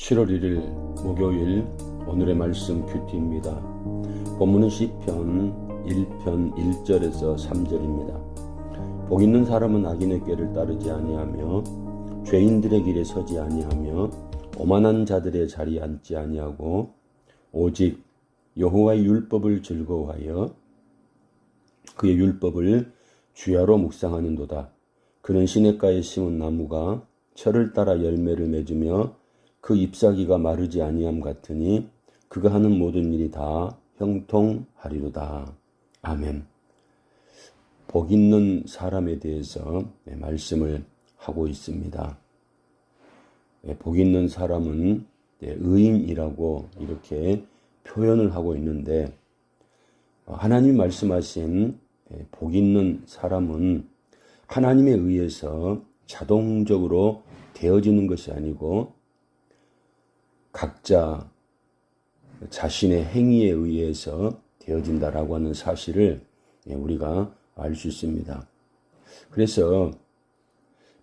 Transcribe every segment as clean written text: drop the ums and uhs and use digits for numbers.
7월 1일 목요일 오늘의 말씀 큐티입니다. 본문은 시편 1편 1절에서 3절입니다. 복 있는 사람은 악인의 꾀를 따르지 아니하며 죄인들의 길에 서지 아니하며 오만한 자들의 자리에 앉지 아니하고 오직 여호와의 율법을 즐거워하여 그의 율법을 주야로 묵상하는도다. 그는 시냇가에 심은 나무가 철을 따라 열매를 맺으며 그 잎사귀가 마르지 아니함 같으니 그가 하는 모든 일이 다 형통하리로다. 아멘. 복 있는 사람에 대해서 말씀을 하고 있습니다. 복 있는 사람은 의인이라고 이렇게 표현을 하고 있는데, 하나님 말씀하신 복 있는 사람은 하나님에 의해서 자동적으로 되어지는 것이 아니고 각자 자신의 행위에 의해서 되어진다라고 하는 사실을 우리가 알 수 있습니다. 그래서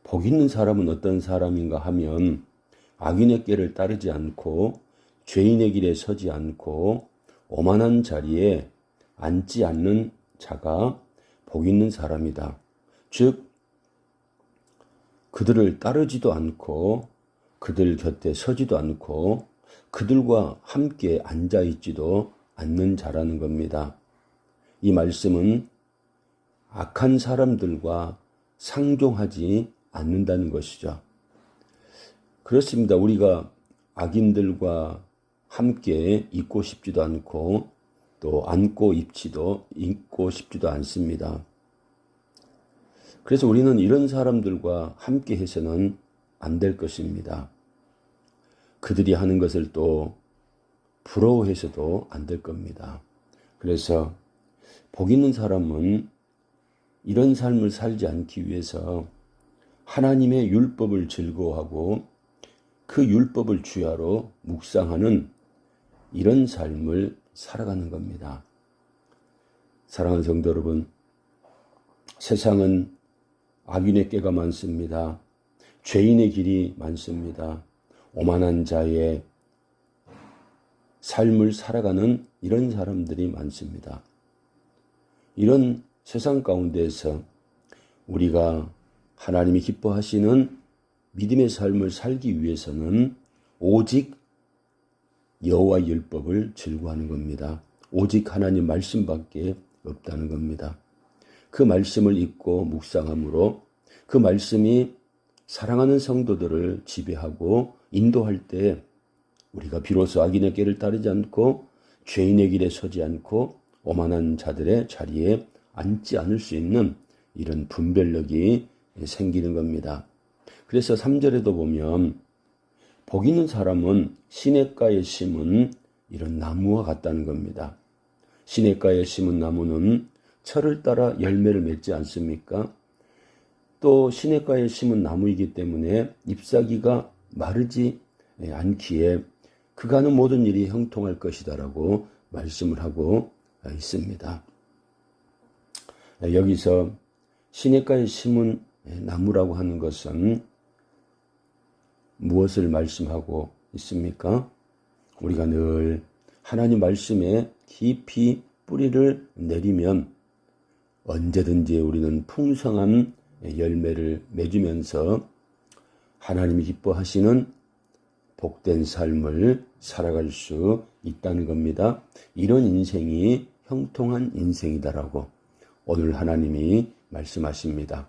복 있는 사람은 어떤 사람인가 하면 악인의 꾀를 따르지 않고 죄인의 길에 서지 않고 오만한 자리에 앉지 않는 자가 복 있는 사람이다. 즉 그들을 따르지도 않고 그들 곁에 서지도 않고 그들과 함께 앉아있지도 않는 자라는 겁니다. 이 말씀은 악한 사람들과 상종하지 않는다는 것이죠. 그렇습니다. 우리가 악인들과 함께 있고 싶지도 않고 또 안고 있고 싶지도 않습니다. 그래서 우리는 이런 사람들과 함께 해서는 안 될 것입니다. 그들이 하는 것을 또 부러워해서도 안 될 겁니다. 그래서 복 있는 사람은 이런 삶을 살지 않기 위해서 하나님의 율법을 즐거워하고 그 율법을 주야로 묵상하는 이런 삶을 살아가는 겁니다. 사랑하는 성도 여러분, 세상은 악인의 꾀가 많습니다. 죄인의 길이 많습니다. 오만한 자의 삶을 살아가는 이런 사람들이 많습니다. 이런 세상 가운데에서 우리가 하나님이 기뻐하시는 믿음의 삶을 살기 위해서는 오직 여호와의 율법을 즐거워하는 겁니다. 오직 하나님 말씀밖에 없다는 겁니다. 그 말씀을 읽고 묵상함으로 그 말씀이 사랑하는 성도들을 지배하고 인도할 때 우리가 비로소 악인의 꾀를 따르지 않고 죄인의 길에 서지 않고 오만한 자들의 자리에 앉지 않을 수 있는 이런 분별력이 생기는 겁니다. 그래서 3절에도 보면 복 있는 사람은 시냇가에 심은 이런 나무와 같다는 겁니다. 시냇가에 심은 나무는 철을 따라 열매를 맺지 않습니까? 또 시냇가에 심은 나무이기 때문에 잎사귀가 마르지 않기에 그가 하는 모든 일이 형통할 것이다라고 말씀을 하고 있습니다. 여기서 시냇가에 심은 나무라고 하는 것은 무엇을 말씀하고 있습니까? 우리가 늘 하나님 말씀에 깊이 뿌리를 내리면 언제든지 우리는 풍성한 열매를 맺으면서 하나님이 기뻐하시는 복된 삶을 살아갈 수 있다는 겁니다. 이런 인생이 형통한 인생이다라고 오늘 하나님이 말씀하십니다.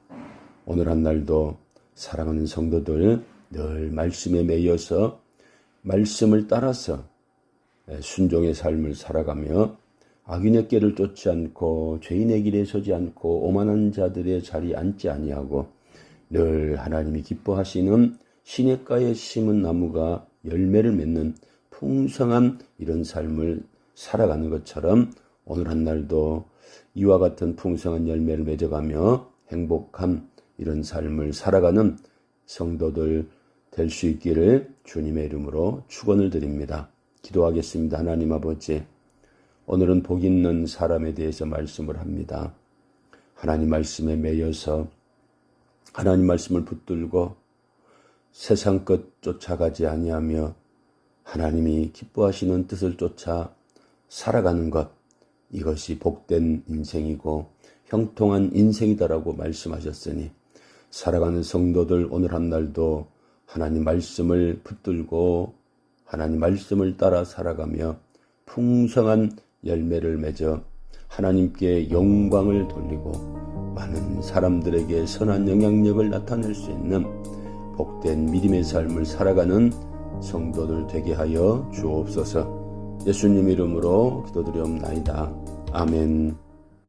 오늘 한 날도 사랑하는 성도들 늘 말씀에 매여서 말씀을 따라서 순종의 삶을 살아가며 악인의 꾀를 쫓지 않고 죄인의 길에 서지 않고 오만한 자들의 자리에 앉지 아니하고 늘 하나님이 기뻐하시는 시냇가에 심은 나무가 열매를 맺는 풍성한 이런 삶을 살아가는 것처럼 오늘 한 날도 이와 같은 풍성한 열매를 맺어가며 행복한 이런 삶을 살아가는 성도들 될 수 있기를 주님의 이름으로 축원을 드립니다. 기도하겠습니다. 하나님 아버지, 오늘은 복 있는 사람에 대해서 말씀을 합니다. 하나님 말씀에 매여서 하나님 말씀을 붙들고 세상 것 쫓아가지 아니하며 하나님이 기뻐하시는 뜻을 쫓아 살아가는 것, 이것이 복된 인생이고 형통한 인생이다라고 말씀하셨으니 살아가는 성도들 오늘 한 날도 하나님 말씀을 붙들고 하나님 말씀을 따라 살아가며 풍성한 열매를 맺어 하나님께 영광을 돌리고 많은 사람들에게 선한 영향력을 나타낼 수 있는 복된 믿음의 삶을 살아가는 성도들 되게 하여 주옵소서. 예수님 이름으로 기도드리옵나이다. 아멘.